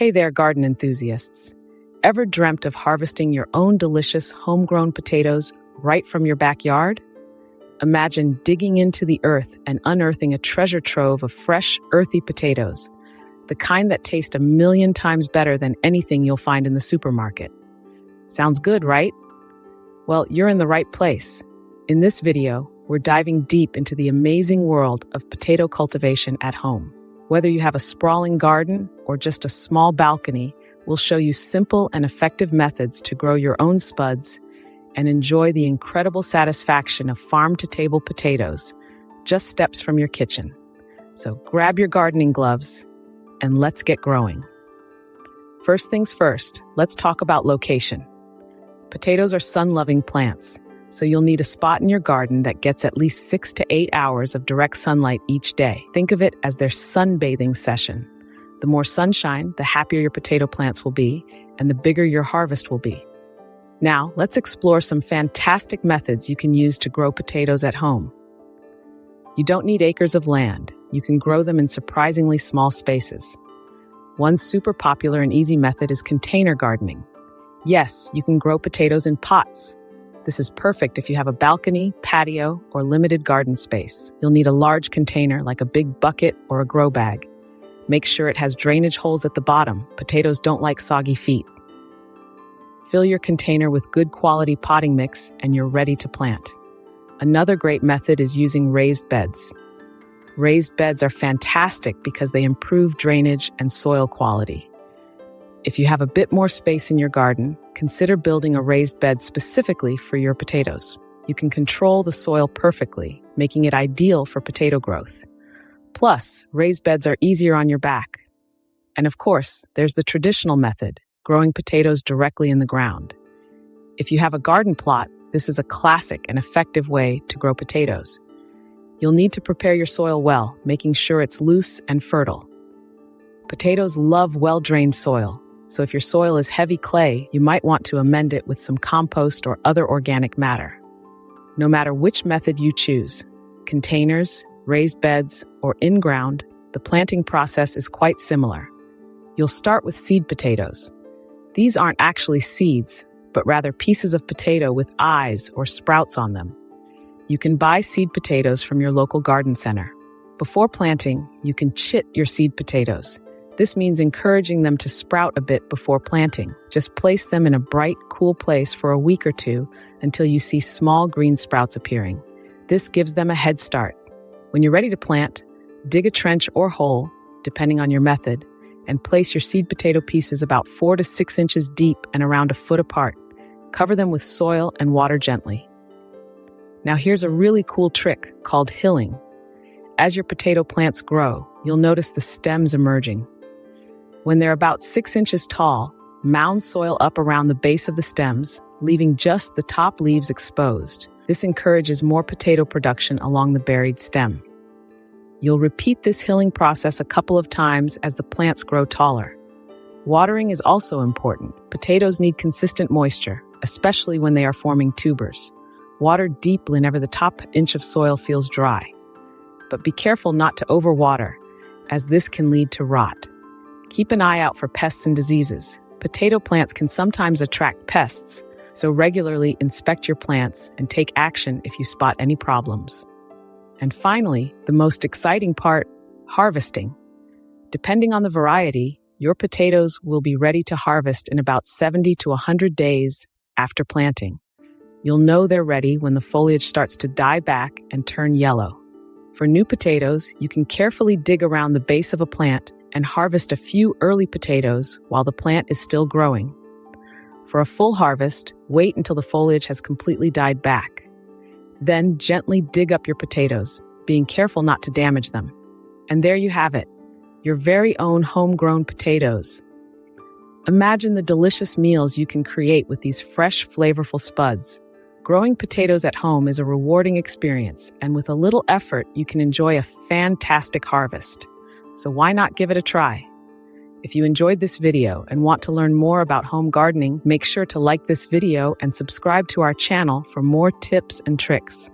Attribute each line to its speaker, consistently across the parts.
Speaker 1: Hey there, garden enthusiasts. Ever dreamt of harvesting your own delicious homegrown potatoes right from your backyard? Imagine digging into the earth and unearthing a treasure trove of fresh, earthy potatoes, the kind that taste a million times better than anything you'll find in the supermarket. Sounds good, right? Well, you're in the right place. In this video, we're diving deep into the amazing world of potato cultivation at home. Whether you have a sprawling garden or just a small balcony, we'll show you simple and effective methods to grow your own spuds and enjoy the incredible satisfaction of farm-to-table potatoes, just steps from your kitchen. So grab your gardening gloves and let's get growing. First things first, let's talk about location. Potatoes are sun-loving plants, so you'll need a spot in your garden that gets at least 6 to 8 hours of direct sunlight each day. Think of it as their sunbathing session. The more sunshine, the happier your potato plants will be, and the bigger your harvest will be. Now, let's explore some fantastic methods you can use to grow potatoes at home. You don't need acres of land. You can grow them in surprisingly small spaces. One super popular and easy method is container gardening. Yes, you can grow potatoes in pots. This is perfect if you have a balcony, patio, or limited garden space. You'll need a large container like a big bucket or a grow bag. Make sure it has drainage holes at the bottom. Potatoes don't like soggy feet. Fill your container with good quality potting mix and you're ready to plant. Another great method is using raised beds. Raised beds are fantastic because they improve drainage and soil quality. If you have a bit more space in your garden, consider building a raised bed specifically for your potatoes. You can control the soil perfectly, making it ideal for potato growth. Plus, raised beds are easier on your back. And of course, there's the traditional method, growing potatoes directly in the ground. If you have a garden plot, this is a classic and effective way to grow potatoes. You'll need to prepare your soil well, making sure it's loose and fertile. Potatoes love well-drained soil. So if your soil is heavy clay, you might want to amend it with some compost or other organic matter. No matter which method you choose, containers, raised beds, or in-ground, the planting process is quite similar. You'll start with seed potatoes. These aren't actually seeds, but rather pieces of potato with eyes or sprouts on them. You can buy seed potatoes from your local garden center. Before planting, you can chit your seed potatoes. This means encouraging them to sprout a bit before planting. Just place them in a bright, cool place for a week or two until you see small green sprouts appearing. This gives them a head start. When you're ready to plant, dig a trench or hole, depending on your method, and place your seed potato pieces about 4 to 6 inches deep and around a foot apart. Cover them with soil and water gently. Now here's a really cool trick called hilling. As your potato plants grow, you'll notice the stems emerging. When they're about 6 inches tall, mound soil up around the base of the stems, leaving just the top leaves exposed. This encourages more potato production along the buried stem. You'll repeat this hilling process a couple of times as the plants grow taller. Watering is also important. Potatoes need consistent moisture, especially when they are forming tubers. Water deep whenever the top inch of soil feels dry. But be careful not to overwater, as this can lead to rot. Keep an eye out for pests and diseases. Potato plants can sometimes attract pests, so regularly inspect your plants and take action if you spot any problems. And finally, the most exciting part, harvesting. Depending on the variety, your potatoes will be ready to harvest in about 70 to 100 days after planting. You'll know they're ready when the foliage starts to die back and turn yellow. For new potatoes, you can carefully dig around the base of a plant and harvest a few early potatoes while the plant is still growing. For a full harvest, wait until the foliage has completely died back. Then gently dig up your potatoes, being careful not to damage them. And there you have it, your very own homegrown potatoes. Imagine the delicious meals you can create with these fresh, flavorful spuds. Growing potatoes at home is a rewarding experience, and with a little effort, you can enjoy a fantastic harvest. So why not give it a try? If you enjoyed this video and want to learn more about home gardening, make sure to like this video and subscribe to our channel for more tips and tricks.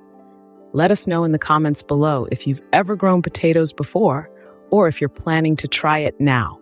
Speaker 1: Let us know in the comments below if you've ever grown potatoes before or if you're planning to try it now.